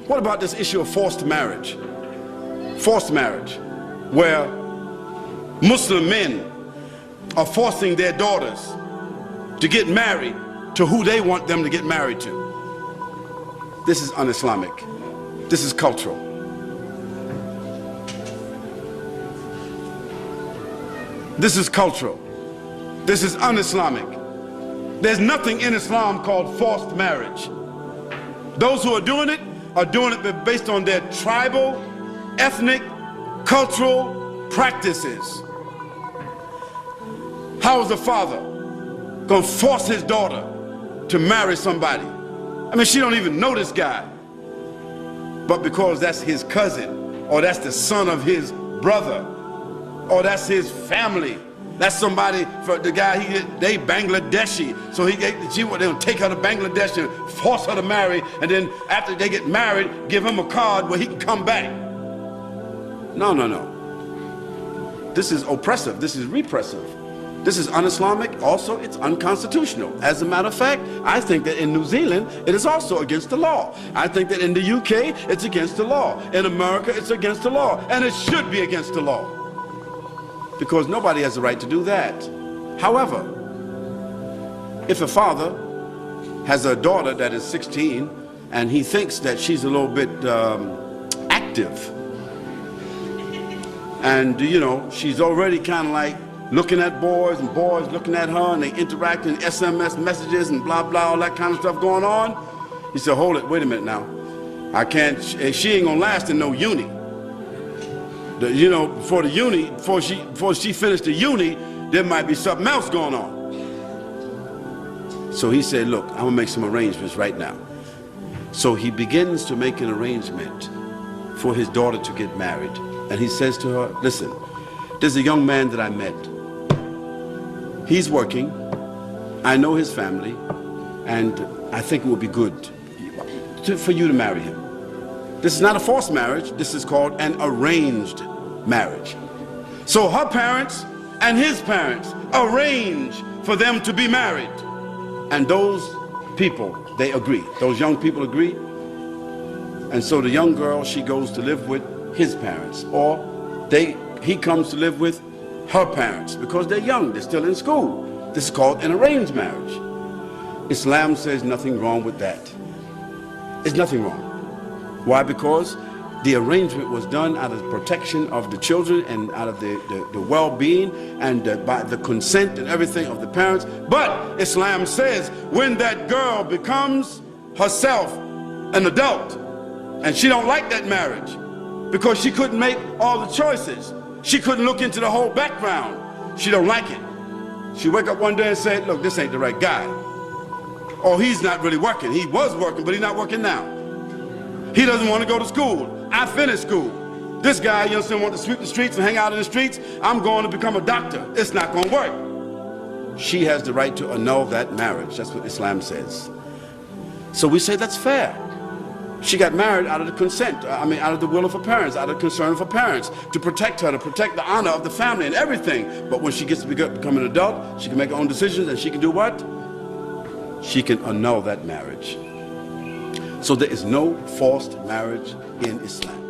What about this issue of forced marriage? Forced marriage, where Muslim men are forcing their daughters to get married to who they want them to get married to. This is un-Islamic. This is cultural. This is cultural. This is un-Islamic. There's nothing in Islam called forced marriage. Those who are doing it based on their tribal, ethnic, cultural practices. How is a father gonna force his daughter to marry somebody? I mean, she don't even know this guy. But because that's his cousin, or that's the son of his brother, or that's his family, that's somebody, for the guy, they Bangladeshi, so they'll take her to Bangladesh and force her to marry, and then after they get married, give him a card where he can come back. No, no, no. This is oppressive, this is repressive. This is un-Islamic, also it's unconstitutional. As a matter of fact, I think that in New Zealand, it is also against the law. I think that in the UK, it's against the law. In America, it's against the law, and it should be against the law, because nobody has the right to do that. However, if a father has a daughter that is 16 and he thinks that she's a little bit active, and you know, she's already kind of like looking at boys and boys looking at her, and they interact in SMS messages and blah blah, all that kind of stuff going on, he said, hold it, wait a minute now, I can't, she ain't gonna last in no uni. You know, before she finished the uni, there might be something else going on. So he said, look, I'm gonna make some arrangements right now. So he begins to make an arrangement for his daughter to get married. And he says to her, listen, there's a young man that I met. He's working, I know his family, and I think it would be good for you to marry him. This is not a forced marriage, this is called an arranged marriage. So her parents and his parents arrange for them to be married. And those people, they agree. Those young people agree. And so the young girl, she goes to live with his parents, or he comes to live with her parents, because they're young, they're still in school. This is called an arranged marriage. Islam says nothing wrong with that. There's nothing wrong. Why? Because the arrangement was done out of the protection of the children and out of the well-being and by the consent and everything of the parents. But Islam says when that girl becomes herself an adult and she don't like that marriage because she couldn't make all the choices, she couldn't look into the whole background, she don't like it. She wake up one day and say, look, this ain't the right guy. Or he's not really working. He was working, but he's not working now. He doesn't want to go to school. I finished school. This guy, you understand, want to sweep the streets and hang out in the streets. I'm going to become a doctor. It's not going to work. She has the right to annul that marriage. That's what Islam says. So we say that's fair. She got married out of the consent, out of the will of her parents, out of concern of her parents, to protect her, to protect the honor of the family and everything. But when she gets to become an adult, she can make her own decisions, and she can do what? She can annul that marriage. So there is no forced marriage in Islam.